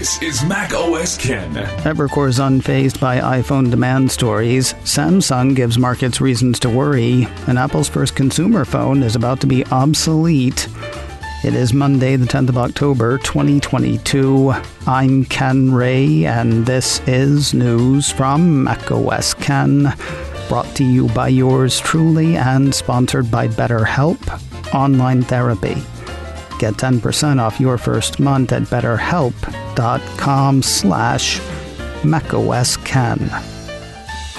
This is Mac OS Ken. Evercore is unfazed by iPhone demand stories. Samsung gives markets reasons to worry. And Apple's first consumer phone is about to be obsolete. It is Monday, the 10th of October, 2022. I'm Ken Ray, and this is news from Mac OS Ken. Brought to you by yours truly and sponsored by BetterHelp Online Therapy. Get 10% off your first month at betterhelp.com/macOSKen.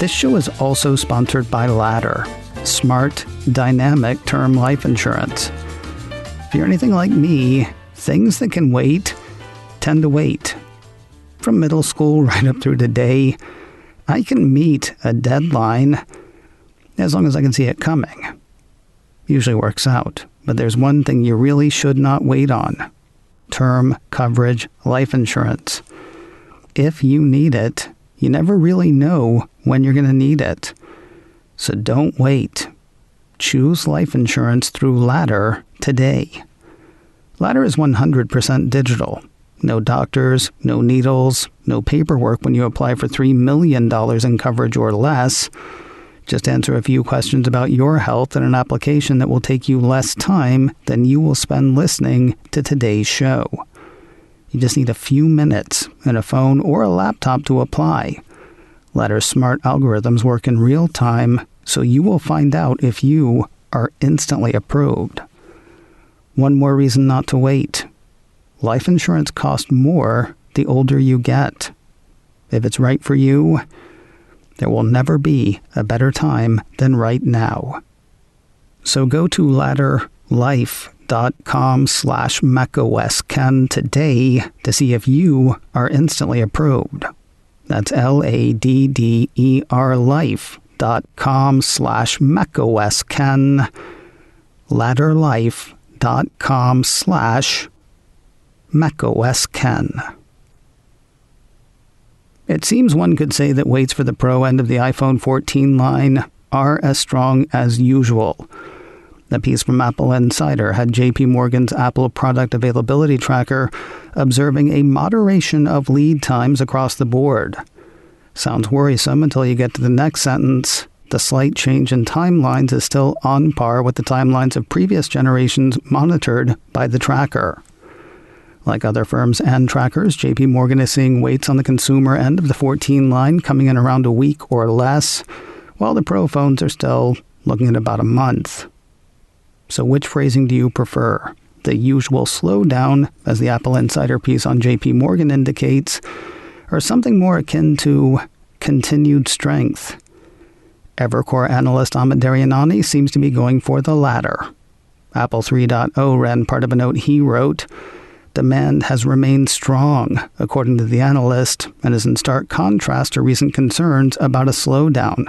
This show is also sponsored by Ladder, smart, dynamic term life insurance. If you're anything like me, things that can wait tend to wait. From middle school right up through today, I can meet a deadline as long as I can see it coming. Usually works out. But there's one thing you really should not wait on. Term, coverage, life insurance. If you need it, you never really know when you're going to need it. So don't wait. Choose life insurance through Ladder today. Ladder is 100% digital. No doctors, no needles, no paperwork when you apply for $3 million in coverage or less. Just answer a few questions about your health in an application that will take you less time than you will spend listening to today's show. You just need a few minutes and a phone or a laptop to apply. Ladder's smart algorithms work in real time, so you will find out if you are instantly approved. One more reason not to wait. Life insurance costs more the older you get. If it's right for you, there will never be a better time than right now. So go to ladderlife.com/macOSKen today to see if you are instantly approved. That's LADDER life.com/macOSKen. ladderlife.com/macOSKen. It seems one could say that waits for the Pro end of the iPhone 14 line are as strong as usual. A piece from Apple Insider had JP Morgan's Apple Product Availability Tracker observing a moderation of lead times across the board. Sounds worrisome until you get to the next sentence. The slight change in timelines is still on par with the timelines of previous generations monitored by the tracker. Like other firms and trackers, JP Morgan is seeing waits on the consumer end of the 14 line coming in around a week or less, while the Pro phones are still looking at about a month. So which phrasing do you prefer? The usual slowdown, as the Apple Insider piece on JP Morgan indicates, or something more akin to continued strength? Evercore analyst Amit Daryanani seems to be going for the latter. Apple 3.0 ran part of a note he wrote. Demand has remained strong, according to the analyst, and is in stark contrast to recent concerns about a slowdown.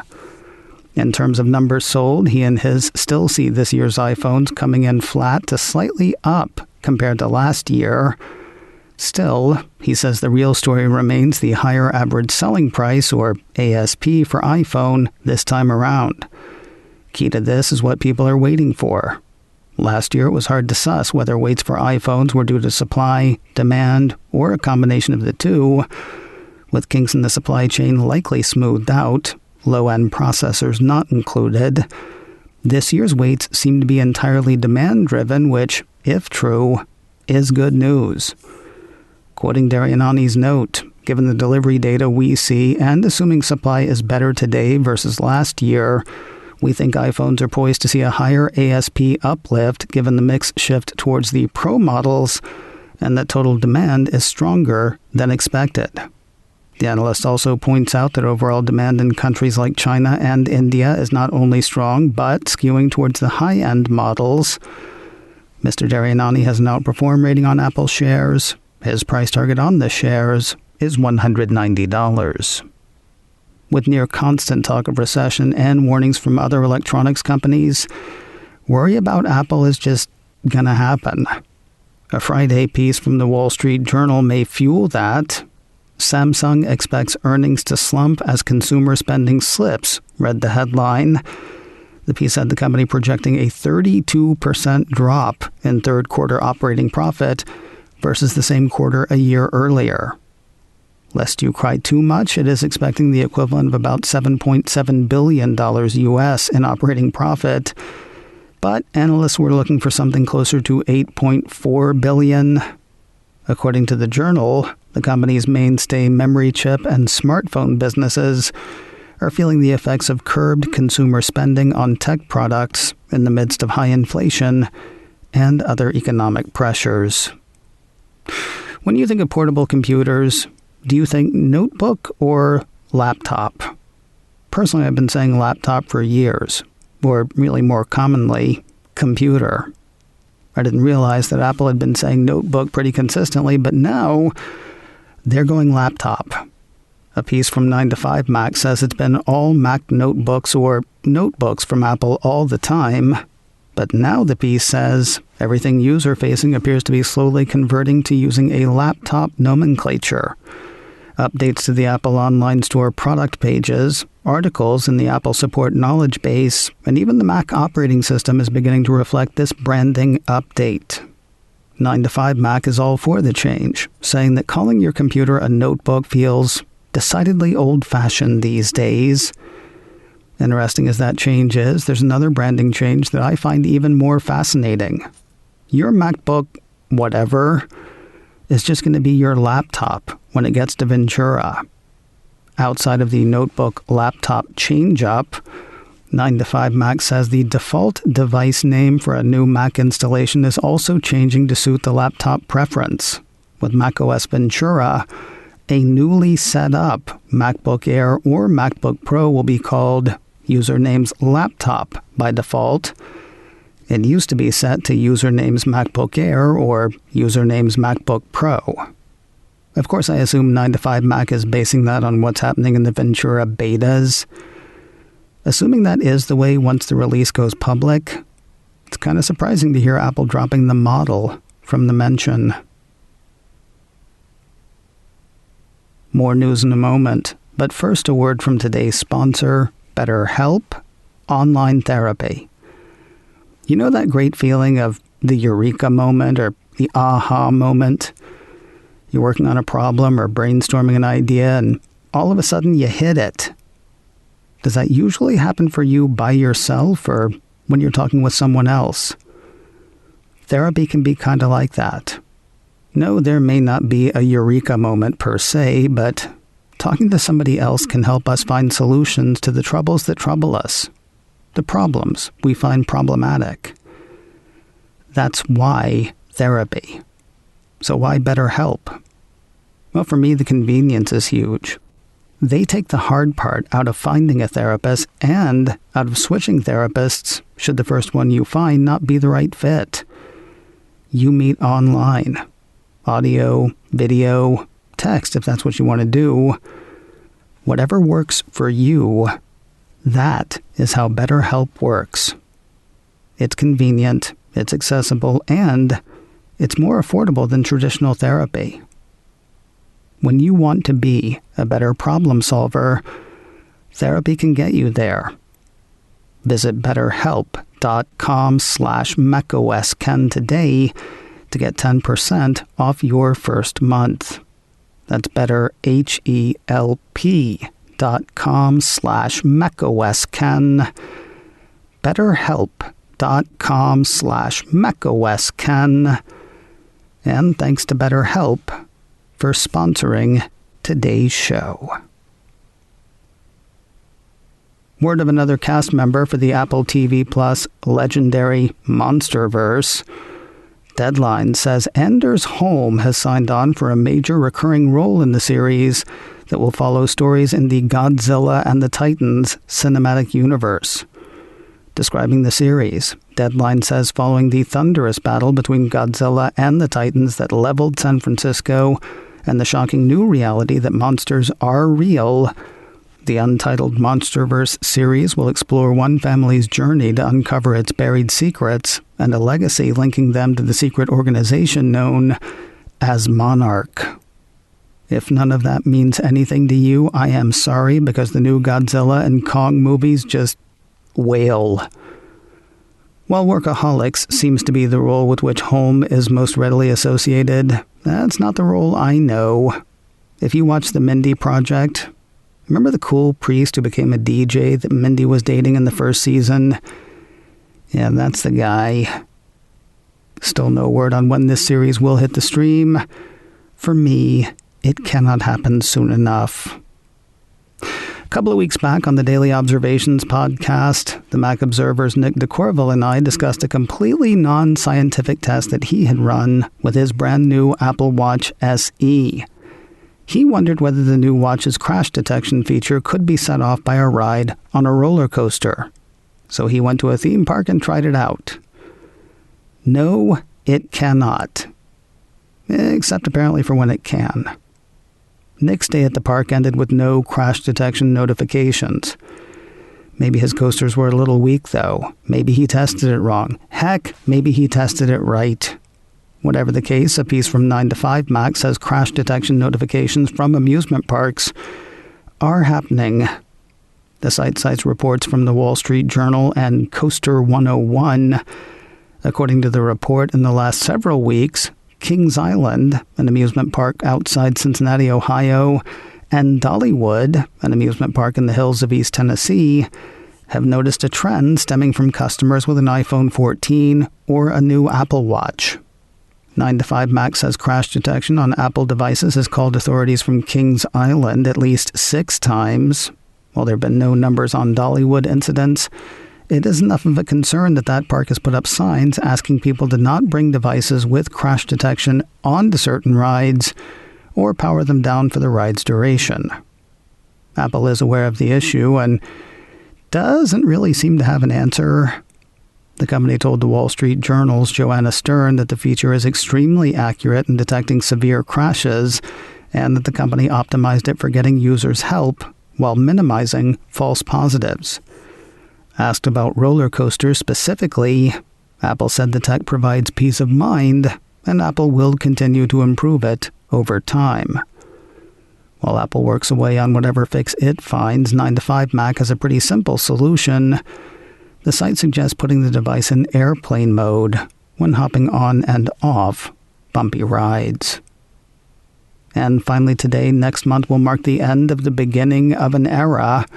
In terms of numbers sold, he and his still see this year's iPhones coming in flat to slightly up compared to last year. Still, he says the real story remains the higher average selling price, or ASP, for iPhone this time around. Key to this is what people are waiting for. Last year, it was hard to suss whether waits for iPhones were due to supply, demand, or a combination of the two. With kinks in the supply chain likely smoothed out, low-end processors not included, this year's waits seem to be entirely demand-driven, which, if true, is good news. Quoting Daryanani's note, given the delivery data we see and assuming supply is better today versus last year, we think iPhones are poised to see a higher ASP uplift given the mix shift towards the Pro models and that total demand is stronger than expected. The analyst also points out that overall demand in countries like China and India is not only strong, but skewing towards the high-end models. Mr. Daryanani has an outperform rating on Apple shares. His price target on the shares is $190. With near constant talk of recession and warnings from other electronics companies, worry about Apple is just gonna happen. A Friday piece from the Wall Street Journal may fuel that. Samsung expects earnings to slump as consumer spending slips, read the headline. The piece had the company projecting a 32% drop in third quarter operating profit versus the same quarter a year earlier. Lest you cry too much, it is expecting the equivalent of about $7.7 billion US in operating profit. But analysts were looking for something closer to $8.4 billion. According to the Journal, the company's mainstay memory chip and smartphone businesses are feeling the effects of curbed consumer spending on tech products in the midst of high inflation and other economic pressures. When you think of portable computers, do you think notebook or laptop? Personally, I've been saying laptop for years, or really more commonly, computer. I didn't realize that Apple had been saying notebook pretty consistently, but now they're going laptop. A piece from 9to5 Mac says it's been all Mac notebooks or notebooks from Apple all the time, but now the piece says everything user-facing appears to be slowly converting to using a laptop nomenclature. Updates to the Apple Online Store product pages, articles in the Apple Support knowledge base, and even the Mac operating system is beginning to reflect this branding update. 9to5 Mac is all for the change, saying that calling your computer a notebook feels decidedly old-fashioned these days. Interesting as that change is, there's another branding change that I find even more fascinating. Your MacBook whatever is just going to be your laptop when it gets to Ventura. Outside of the notebook laptop change-up, 9to5 Mac says the default device name for a new Mac installation is also changing to suit the laptop preference. With macOS Ventura, a newly set up MacBook Air or MacBook Pro will be called Usernames Laptop by default. It used to be set to Usernames MacBook Air or Usernames MacBook Pro. Of course, I assume 9to5 Mac is basing that on what's happening in the Ventura betas. Assuming that is the way once the release goes public, it's kind of surprising to hear Apple dropping the model from the mention. More news in a moment, but first a word from today's sponsor, BetterHelp Online Therapy. You know that great feeling of the eureka moment or the aha moment? You're working on a problem or brainstorming an idea and all of a sudden you hit it. Does that usually happen for you by yourself or when you're talking with someone else? Therapy can be kind of like that. No, there may not be a eureka moment per se, but talking to somebody else can help us find solutions to the troubles that trouble us, the problems we find problematic. That's why therapy. So why BetterHelp? Well, for me, the convenience is huge. They take the hard part out of finding a therapist and out of switching therapists should the first one you find not be the right fit. You meet online. Audio, video, text if that's what you want to do. Whatever works for you, that is how BetterHelp works. It's convenient, it's accessible, and it's more affordable than traditional therapy. When you want to be a better problem solver, therapy can get you there. Visit betterhelp.com/macOSKen today to get 10% off your first month. That's betterhelp.com/macOSKen. betterhelp.com/macOSKen. And thanks to BetterHelp for sponsoring today's show. Word of another cast member for the Apple TV Plus legendary Monsterverse. Deadline says Anders Holm has signed on for a major recurring role in the series that will follow stories in the Godzilla and the Titans cinematic universe. Describing the series, Deadline says following the thunderous battle between Godzilla and the Titans that leveled San Francisco and the shocking new reality that monsters are real, the untitled Monsterverse series will explore one family's journey to uncover its buried secrets and a legacy linking them to the secret organization known as Monarch. If none of that means anything to you, I am sorry, because the new Godzilla and Kong movies just wail. While Workaholics seems to be the role with which Holm is most readily associated, that's not the role I know. if you watch The Mindy Project, remember the cool priest who became a DJ that Mindy was dating in the first season? Yeah, that's the guy. Still no word on when this series will hit the stream. For me, it cannot happen soon enough. A couple of weeks back on the Daily Observations podcast, the Mac Observer's Nick DeCorville and I discussed a completely non-scientific test that he had run with his brand new Apple Watch SE. He wondered whether the new watch's crash detection feature could be set off by a ride on a roller coaster. So he went to a theme park and tried it out. No, it cannot. Except apparently for when it can. Nick's day at the park ended with no crash detection notifications. Maybe his coasters were a little weak, though. Maybe he tested it wrong. Heck, maybe he tested it right. Whatever the case, a piece from 9 to 5 Mac says crash detection notifications from amusement parks are happening. The site cites reports from the Wall Street Journal and Coaster 101. According to the report, in the last several weeks, Kings Island, an amusement park outside Cincinnati, Ohio, and Dollywood, an amusement park in the hills of East Tennessee, have noticed a trend stemming from customers with an iPhone 14 or a new Apple Watch. 9 to 5 Mac says crash detection on Apple devices has called authorities from Kings Island at least 6 times. While there have been no numbers on Dollywood incidents, it is enough of a concern that that park has put up signs asking people to not bring devices with crash detection onto certain rides or power them down for the ride's duration. Apple is aware of the issue and doesn't really seem to have an answer. The company told the Wall Street Journal's Joanna Stern that the feature is extremely accurate in detecting severe crashes and that the company optimized it for getting users help while minimizing false positives. Asked about roller coasters specifically, Apple said the tech provides peace of mind, and Apple will continue to improve it over time. While Apple works away on whatever fix it finds, 9 to 5 Mac has a pretty simple solution. The site suggests putting the device in airplane mode when hopping on and off bumpy rides. And finally today, next month will mark the end of the beginning of an era.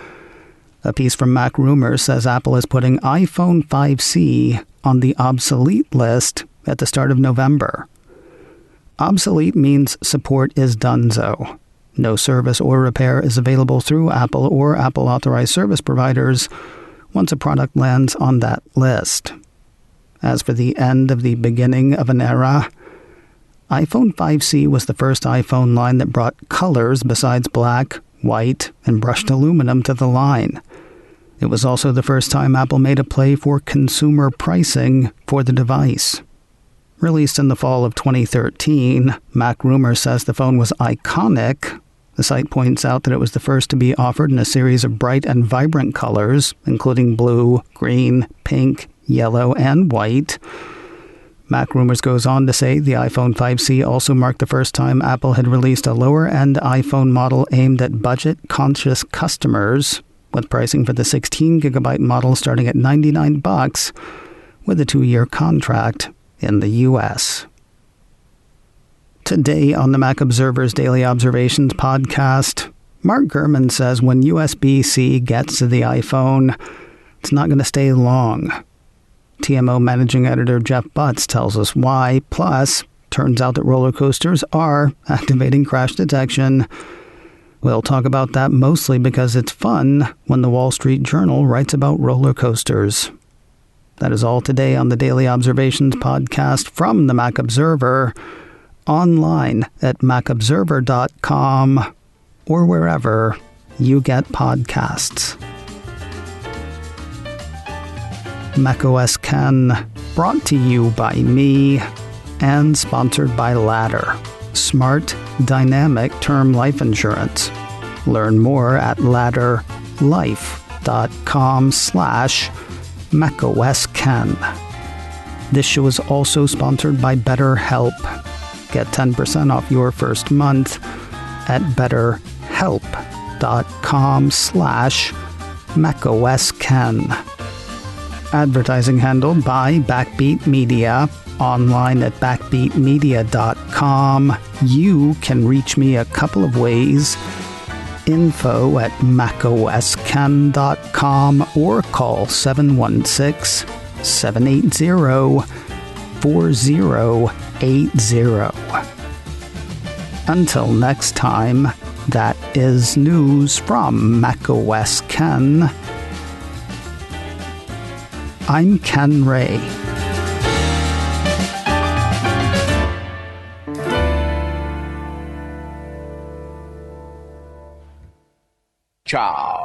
A piece from MacRumors says Apple is putting iPhone 5C on the obsolete list at the start of November. Obsolete means support is donezo. No service or repair is available through Apple or Apple-authorized service providers once a product lands on that list. As for the end of the beginning of an era, iPhone 5C was the first iPhone line that brought colors besides black, white, and brushed aluminum to the line. It was also the first time Apple made a play for consumer pricing for the device. Released in the fall of 2013, MacRumors says the phone was iconic. The site points out that it was the first to be offered in a series of bright and vibrant colors, including blue, green, pink, yellow, and white. MacRumors goes on to say the iPhone 5C also marked the first time Apple had released a lower-end iPhone model aimed at budget-conscious customers, with pricing for the 16GB model starting at $99 with a 2-year contract in the U.S. Today on the Mac Observer's Daily Observations podcast, Mark Gurman says when USB-C gets to the iPhone, it's not going to stay long. TMO managing editor Jeff Butts tells us why. Plus, turns out that roller coasters are activating crash detection. We'll talk about that mostly because it's fun when the Wall Street Journal writes about roller coasters. That is all today on the Daily Observations podcast from the Mac Observer, online at macobserver.com or wherever you get podcasts. macOS Ken, brought to you by me and sponsored by Ladder, smart, dynamic term life insurance. Learn more at ladderlife.com/macOSKen. This show is also sponsored by BetterHelp. Get 10% off your first month at betterhelp.com/macOSKen. Advertising handled by Backbeat Media, online at backbeatmedia.com. You can reach me a couple of ways. Info at macoscan.com or call 716-780-4080. Until next time, that is news from macOS Ken. I'm Ken Ray. Ciao.